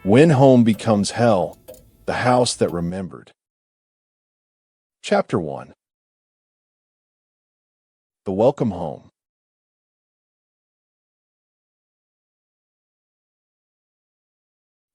When Home Becomes Hell, the House That Remembered. Chapter 1. The Welcome Home.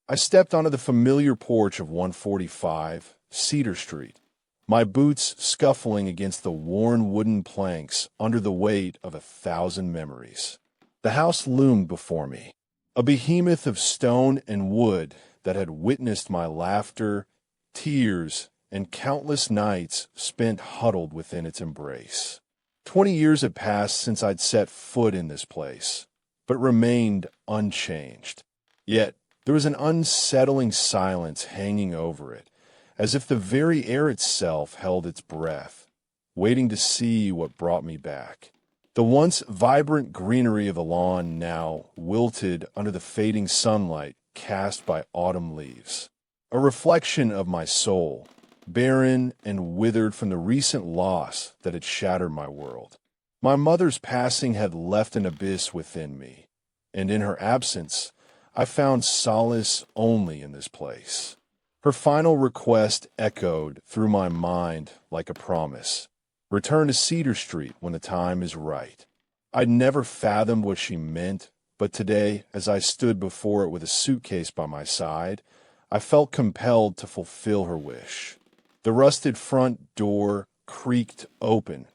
I stepped onto the familiar porch of 145 Cedar Street, my boots scuffling against the worn wooden planks under the weight of 1,000 memories. The house loomed before me, a behemoth of stone and wood that had witnessed my laughter, tears, and countless nights spent huddled within its embrace. 20 years had passed since I'd set foot in this place, but remained unchanged. Yet there was an unsettling silence hanging over it, as if the very air itself held its breath, waiting to see what brought me back. The once vibrant greenery of the lawn now wilted under the fading sunlight cast by autumn leaves, a reflection of my soul, barren and withered from the recent loss that had shattered my world. My mother's passing had left an abyss within me, and in her absence, I found solace only in this place. Her final request echoed through my mind like a promise. Return to Cedar Street when the time is right. I'd never fathomed what she meant, but today, as I stood before it with a suitcase by my side, I felt compelled to fulfill her wish. The rusted front door creaked open,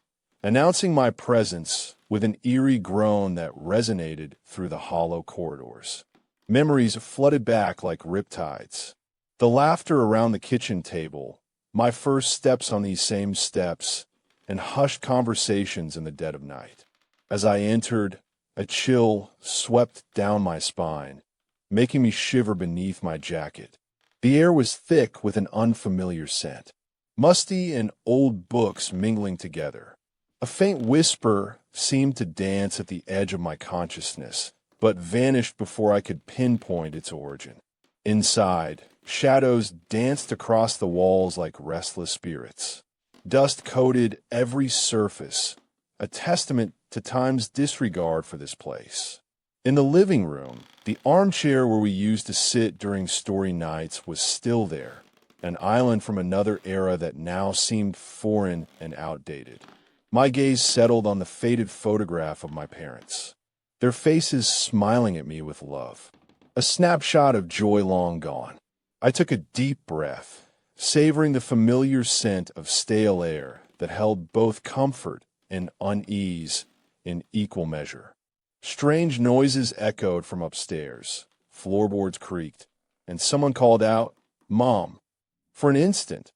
announcing my presence with an eerie groan that resonated through the hollow corridors. Memories flooded back like riptides. The laughter around the kitchen table, my first steps on these same steps, and hushed conversations in the dead of night. As I entered, a chill swept down my spine, making me shiver beneath my jacket. The air was thick with an unfamiliar scent, musty and old books mingling together. A faint whisper seemed to dance at the edge of my consciousness, but vanished before I could pinpoint its origin. Inside, shadows danced across the walls like restless spirits. Dust coated every surface, a testament to time's disregard for this place. In the living room, the armchair where we used to sit during story nights was still there, an island from another era that now seemed foreign and outdated. My gaze settled on the faded photograph of my parents, their faces smiling at me with love, a snapshot of joy long gone. I took a deep breath, savoring the familiar scent of stale air that held both comfort and unease in equal measure. Strange noises echoed from upstairs, floorboards creaked, and someone called out, "Mom." For an instant,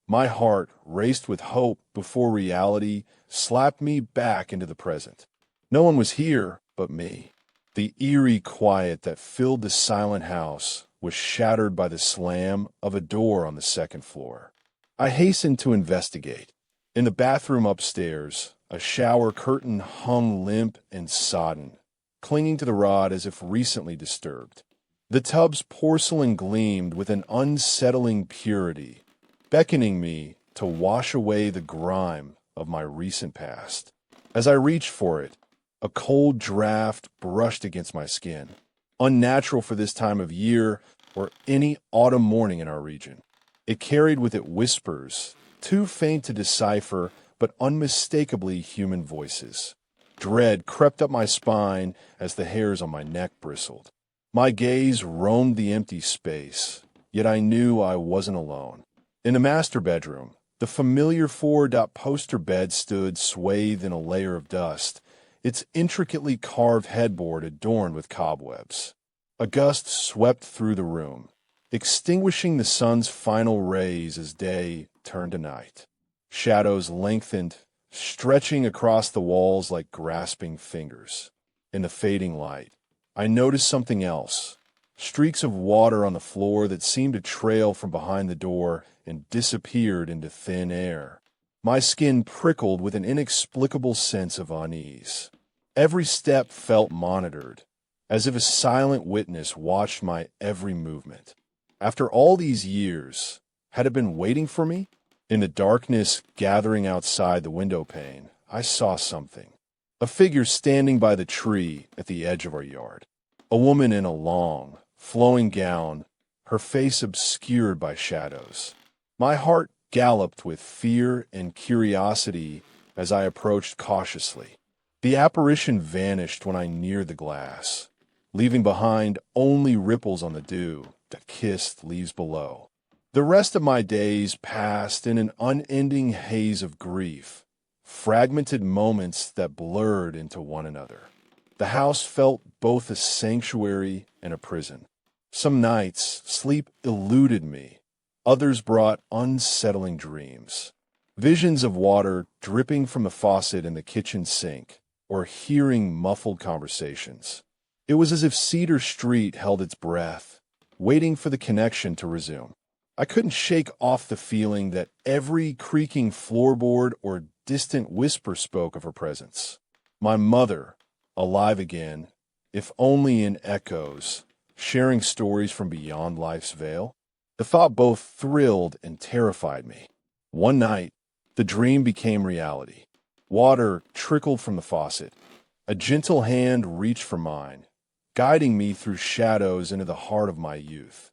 my heart raced with hope before reality slapped me back into the present. No one was here but me. The eerie quiet that filled the silent house was shattered by the slam of a door on the second floor. I hastened to investigate. In the bathroom upstairs, a shower curtain hung limp and sodden, clinging to the rod as if recently disturbed. The tub's porcelain gleamed with an unsettling purity, beckoning me to wash away the grime of my recent past. As I reached for it, a cold draft brushed against my skin, unnatural for this time of year or any autumn morning in our region. It carried with it whispers, too faint to decipher, but unmistakably human voices. Dread crept up my spine as the hairs on my neck bristled. My gaze roamed the empty space, yet I knew I wasn't alone. In the master bedroom, the familiar four-poster bed stood swathed in a layer of dust, its intricately carved headboard adorned with cobwebs. A gust swept through the room, extinguishing the sun's final rays as day turned to night. Shadows lengthened, stretching across the walls like grasping fingers. In the fading light, I noticed something else. Streaks of water on the floor that seemed to trail from behind the door and disappeared into thin air. My skin prickled with an inexplicable sense of unease. Every step felt monitored, as if a silent witness watched my every movement. After all these years, had it been waiting for me? In the darkness gathering outside the window pane, I saw something. A figure standing by the tree at the edge of our yard. A woman in a long, flowing gown, her face obscured by shadows. My heart galloped with fear and curiosity as I approached cautiously. The apparition vanished when I neared the glass, leaving behind only ripples on the dew that kissed leaves below. The rest of my days passed in an unending haze of grief, fragmented moments that blurred into one another. The house felt both a sanctuary and a prison. Some nights, sleep eluded me. Others brought unsettling dreams. Visions of water dripping from the faucet in the kitchen sink, or hearing muffled conversations. It was as if Cedar Street held its breath, waiting for the connection to resume. I couldn't shake off the feeling that every creaking floorboard or distant whisper spoke of her presence. My mother, alive again, if only in echoes, sharing stories from beyond life's veil. The thought both thrilled and terrified me. One night, the dream became reality. Water trickled from the faucet. A gentle hand reached for mine, guiding me through shadows into the heart of my youth.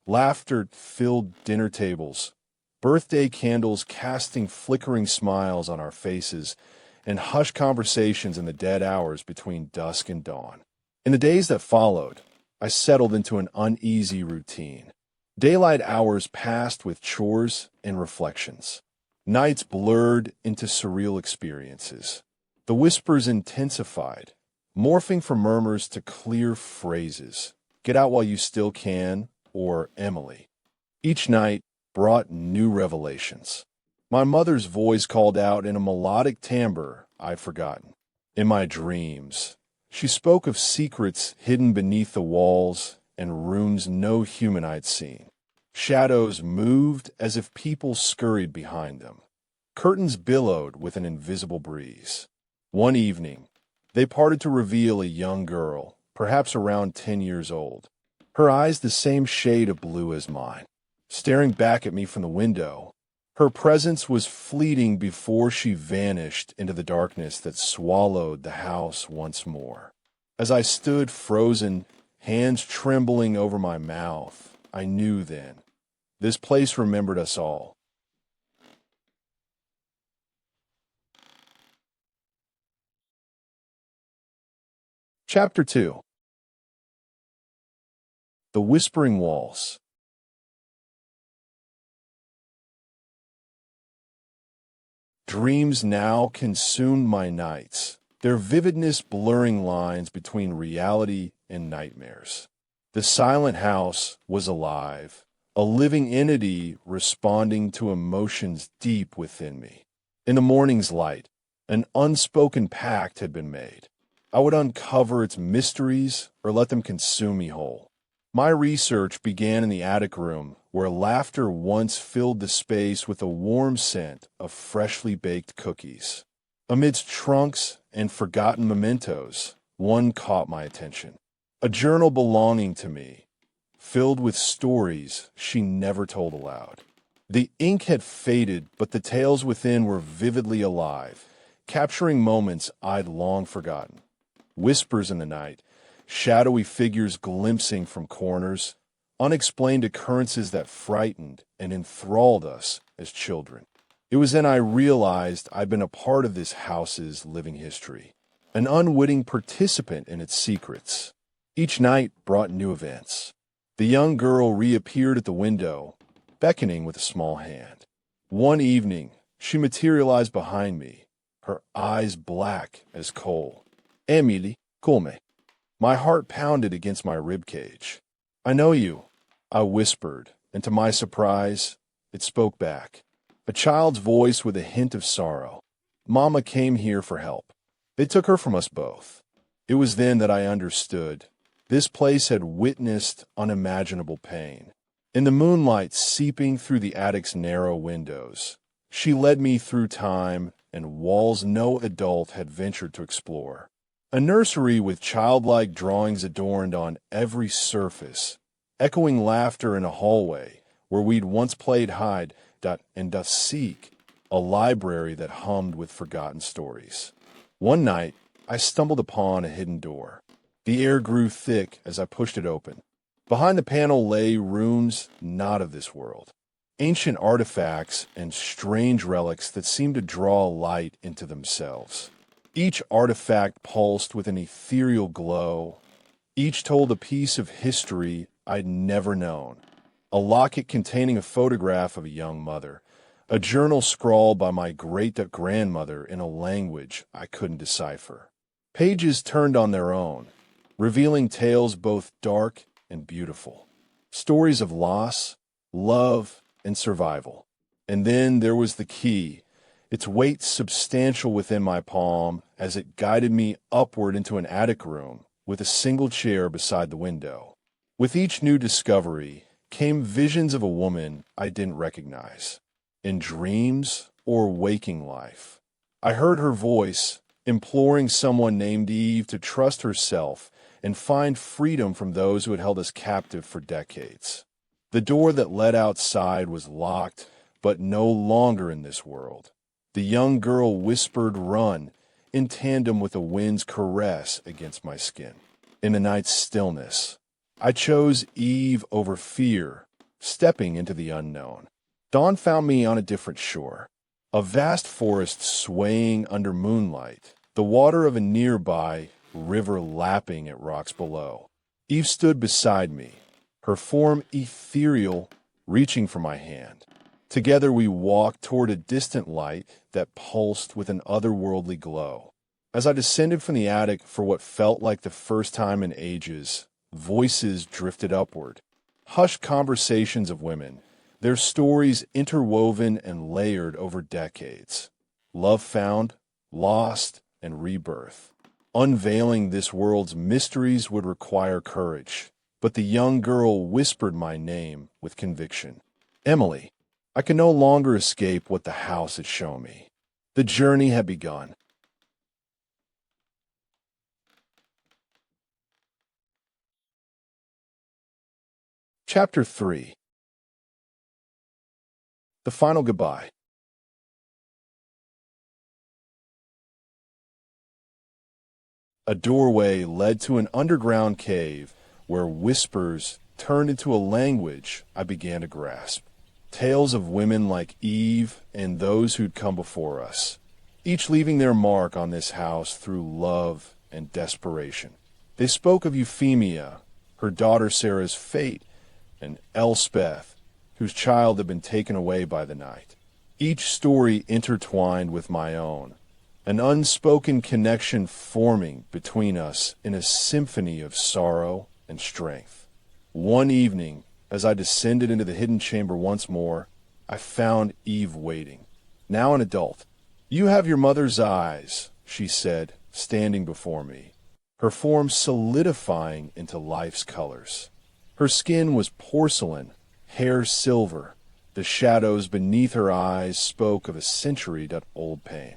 Laughter filled dinner tables, birthday candles casting flickering smiles on our faces, and hushed conversations in the dead hours between dusk and dawn. In the days that followed, I settled into an uneasy routine. Daylight hours passed with chores and reflections. Nights blurred into surreal experiences. The whispers intensified, morphing from murmurs to clear phrases. Get out while you still can, or Emily. Each night brought new revelations. My mother's voice called out in a melodic timbre I'd forgotten. In my dreams, she spoke of secrets hidden beneath the walls and rooms no human I'd seen. Shadows moved as if people scurried behind them. Curtains billowed with an invisible breeze. One evening, they parted to reveal a young girl, perhaps around 10 years old. Her eyes the same shade of blue as mine, staring back at me from the window. Her presence was fleeting before she vanished into the darkness that swallowed the house once more. As I stood frozen, hands trembling over my mouth, I knew then. This place remembered us all. Chapter 2. The Whispering Walls. Dreams now consumed my nights, their vividness blurring lines between reality and nightmares. The silent house was alive, a living entity responding to emotions deep within me. In the morning's light, an unspoken pact had been made. I would uncover its mysteries or let them consume me whole. My research began in the attic room, where laughter once filled the space with a warm scent of freshly baked cookies. Amidst trunks and forgotten mementos, one caught my attention. A journal belonging to me, filled with stories she never told aloud. The ink had faded, but the tales within were vividly alive, capturing moments I'd long forgotten. Whispers in the night, shadowy figures glimpsing from corners, unexplained occurrences that frightened and enthralled us as children. It was then I realized I'd been a part of this house's living history, an unwitting participant in its secrets. Each night brought new events. The young girl reappeared at the window, beckoning with a small hand. One evening, she materialized behind me, her eyes black as coal. Emily, come. My heart pounded against my ribcage. I know you, I whispered, and to my surprise, it spoke back. A child's voice with a hint of sorrow. Mama came here for help. They took her from us both. It was then that I understood. This place had witnessed unimaginable pain. In the moonlight seeping through the attic's narrow windows, she led me through time and walls no adult had ventured to explore. A nursery with childlike drawings adorned on every surface, echoing laughter in a hallway where we'd once played hide and seek, a library that hummed with forgotten stories. One night, I stumbled upon a hidden door. The air grew thick as I pushed it open. Behind the panel lay runes not of this world, ancient artifacts and strange relics that seemed to draw light into themselves. Each artifact pulsed with an ethereal glow. Each told a piece of history I'd never known. A locket containing a photograph of a young mother, a journal scrawled by my great-grandmother in a language I couldn't decipher. Pages turned on their own, revealing tales both dark and beautiful. Stories of loss, love, and survival. And then there was the key, its weight substantial within my palm as it guided me upward into an attic room with a single chair beside the window. With each new discovery came visions of a woman I didn't recognize, in dreams or waking life. I heard her voice imploring someone named Eve to trust herself and find freedom from those who had held us captive for decades. The door that led outside was locked, but no longer in this world. The young girl whispered "run" in tandem with the wind's caress against my skin. In the night's stillness, I chose Eve over fear, stepping into the unknown. Dawn found me on a different shore, a vast forest swaying under moonlight, the water of a nearby river lapping at rocks below. Eve stood beside me, her form ethereal, reaching for my hand. Together we walked toward a distant light that pulsed with an otherworldly glow. As I descended from the attic for what felt like the first time in ages, voices drifted upward. Hushed conversations of women, their stories interwoven and layered over decades. Love found, lost, and rebirth. Unveiling this world's mysteries would require courage, but the young girl whispered my name with conviction. Emily. I could no longer escape what the house had shown me. The journey had begun. Chapter 3. The Final Goodbye. A doorway led to an underground cave where whispers turned into a language I began to grasp. Tales of women like Eve and those who'd come before us, each leaving their mark on this house through love and desperation. They spoke of Euphemia, her daughter Sarah's fate, and Elspeth, whose child had been taken away by the night. Each story intertwined with my own, an unspoken connection forming between us in a symphony of sorrow and strength. One evening, as I descended into the hidden chamber once more, I found Eve waiting, now an adult. "You have your mother's eyes," she said, standing before me, her form solidifying into life's colors. Her skin was porcelain, hair silver. The shadows beneath her eyes spoke of a century-old pain.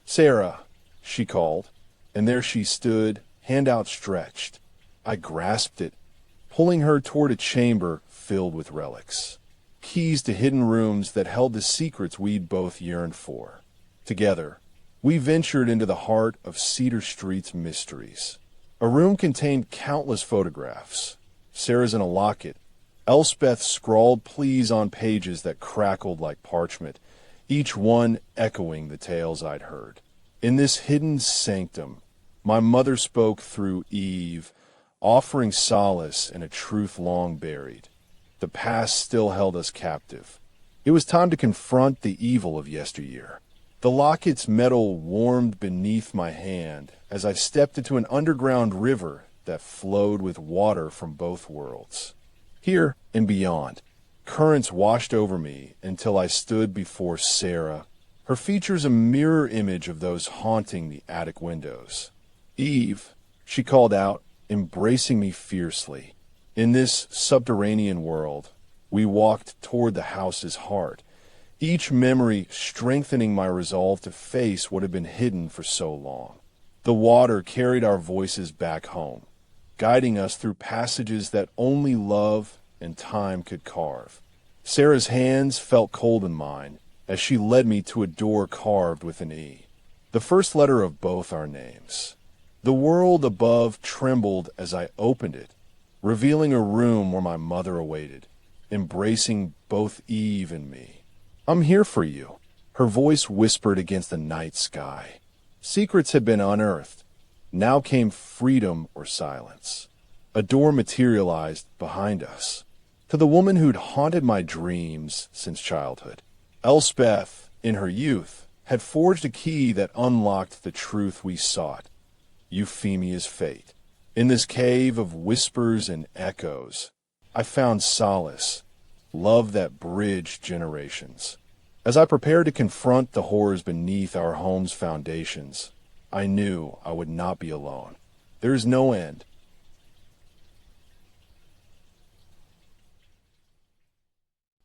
"Sarah," she called, and there she stood, hand outstretched. I grasped it, pulling her toward a chamber filled with relics, keys to hidden rooms that held the secrets we'd both yearned for. Together, we ventured into the heart of Cedar Street's mysteries. A room contained countless photographs, Sarah's in a locket, Elspeth scrawled pleas on pages that crackled like parchment, each one echoing the tales I'd heard. In this hidden sanctum, my mother spoke through Eve, offering solace in a truth long buried. The past still held us captive. It was time to confront the evil of yesteryear. The locket's metal warmed beneath my hand as I stepped into an underground river that flowed with water from both worlds. Here and beyond, currents washed over me until I stood before Sarah, her features a mirror image of those haunting the attic windows. "Eve," she called out, embracing me fiercely. In this subterranean world, we walked toward the house's heart, each memory strengthening my resolve to face what had been hidden for so long. The water carried our voices back home, guiding us through passages that only love and time could carve. Sarah's hands felt cold in mine as she led me to a door carved with an E, the first letter of both our names. The world above trembled as I opened it, revealing a room where my mother awaited, embracing both Eve and me. "I'm here for you," her voice whispered against the night sky. Secrets had been unearthed. Now came freedom or silence. A door materialized behind us. To the woman who'd haunted my dreams since childhood. Elspeth, in her youth, had forged a key that unlocked the truth we sought. Euphemia's fate. In this cave of whispers and echoes, I found solace, love that bridged generations. As I prepared to confront the horrors beneath our home's foundations, I knew I would not be alone. There is no end,